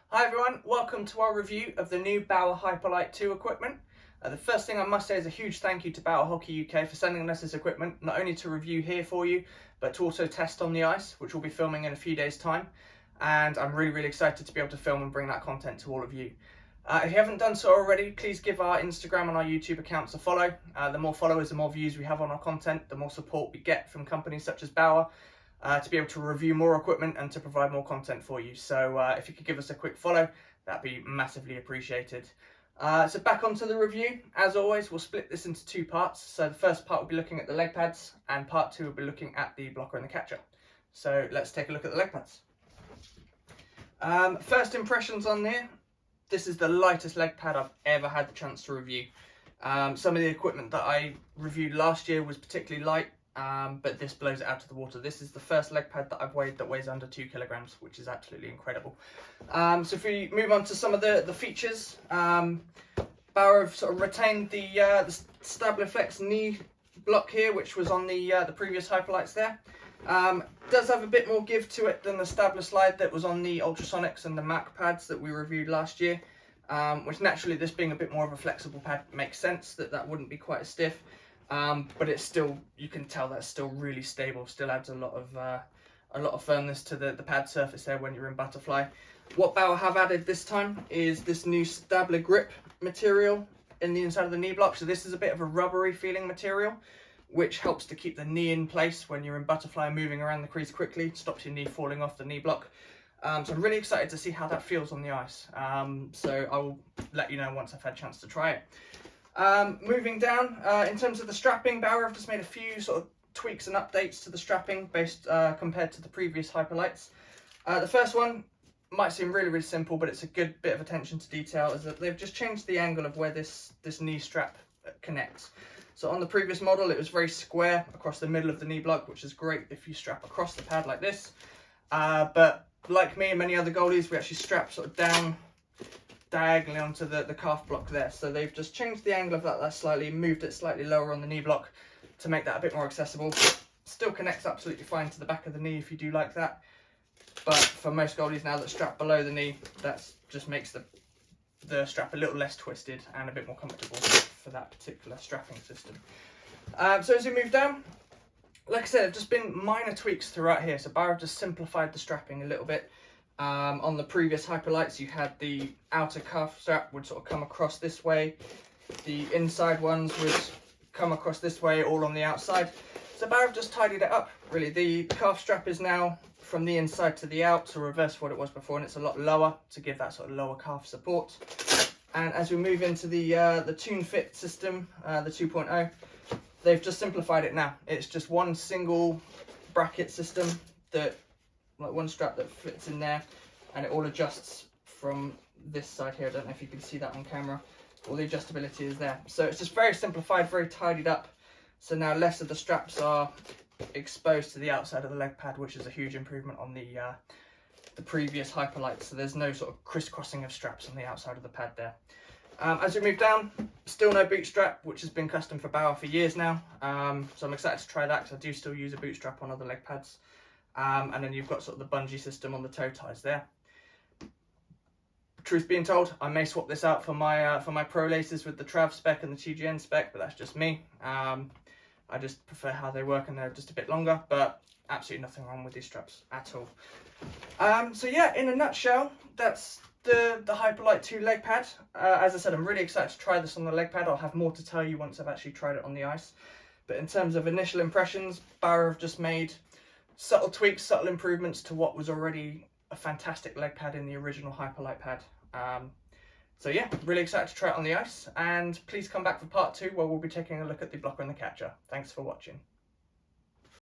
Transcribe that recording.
Hi everyone, welcome to our review of the new Bauer Hyperlite 2 equipment. The first thing I must say is a huge thank you to Bauer Hockey UK for sending us this equipment, not only to review here for you, but to also test on the ice, which we'll be filming in a few days' time. And I'm really excited to be able to film and bring that content to all of you. If you haven't done so already, please give our Instagram and our YouTube accounts a follow. The more followers, the more views we have on our content, the more support we get from companies such as Bauer. To be able to review more equipment and to provide more content for you. So if you could give us a quick follow, that'd be massively appreciated. So back onto the review. As always, we'll split this into two parts. So the first part will be looking at the leg pads, and part two will be looking at the blocker and the catcher. So let's take a look at the leg pads. First impressions on there. This is the lightest leg pad I've ever had the chance to review. Some of the equipment that I reviewed last year was particularly light. But this blows it out of the water. This is the first leg pad that I've weighed that weighs under 2 kilograms, which is absolutely incredible. So if we move on to some of the features, Bauer have sort of retained the Stabbler Flex knee block here, which was on the previous Hyperlites there. Does have a bit more give to it than the Stabbler slide that was on the Ultrasonics and the Mac pads that we reviewed last year, which naturally, this being a bit more of a flexible pad, makes sense that wouldn't be quite as stiff. But it's still, you can tell that's still really stable, still adds a lot of firmness to the pad surface there when you're in butterfly. What Bauer have added this time is this new Stabbler grip material in the inside of the knee block. So this is a bit of a rubbery feeling material, which helps to keep the knee in place when you're in butterfly, moving around the crease quickly, stops your knee falling off the knee block. So I'm really excited to see how that feels on the ice. So I will let you know once I've had a chance to try it. Moving down, in terms of the strapping, Bauer have just made a few sort of tweaks and updates to the strapping based compared to the previous Hyperlites. The first one might seem really simple, but it's a good bit of attention to detail, is that they've just changed the angle of where this knee strap connects. So on the previous model, it was very square across the middle of the knee block, which is great if you strap across the pad like this. But like me and many other goalies, we actually strap sort of down diagonally onto the calf block there. So they've just changed the angle of that slightly, moved it slightly lower on the knee block to make that a bit more accessible. Still connects absolutely fine to the back of the knee if you do like that. But for most goalies now that strap below the knee, that just makes the strap a little less twisted and a bit more comfortable for that particular strapping system. So as you move down, like I said, there've just been minor tweaks throughout here. So Bauer have just simplified the strapping a little bit. On the previous Hyperlites, you had the outer calf strap would sort of come across this way. The inside ones would come across this way, all on the outside. So Bauer have just tidied it up, really. The calf strap is now from the inside to the out, to reverse what it was before, and it's a lot lower to give that sort of lower calf support. And as we move into the Tune Fit system, the 2.0, they've just simplified it now. It's just one single bracket system that, like one strap that fits in there, and it all adjusts from this side here. I don't know if you can see that on camera. All the adjustability is there. So it's just very simplified, very tidied up. So now less of the straps are exposed to the outside of the leg pad, which is a huge improvement on the previous Hyperlites. So there's no sort of crisscrossing of straps on the outside of the pad there. As we move down, still no boot strap, which has been custom for Bauer for years now. So I'm excited to try that, because I do still use a boot strap on other leg pads. And then you've got sort of the bungee system on the toe ties there. Truth being told, I may swap this out for my pro laces with the Trav spec and the TGN spec, but that's just me. I just prefer how they work, and they're just a bit longer, but absolutely nothing wrong with these straps at all. So yeah, in a nutshell, that's the Hyperlite 2 leg pad. As I said, I'm really excited to try this on the leg pad. I'll have more to tell you once I've actually tried it on the ice. But in terms of initial impressions, Bauer have just made subtle tweaks, subtle improvements to what was already a fantastic leg pad in the original Hyperlite pad. So yeah, really excited to try it on the ice, and please come back for part 2, where we'll be taking a look at the blocker and the catcher. Thanks for watching.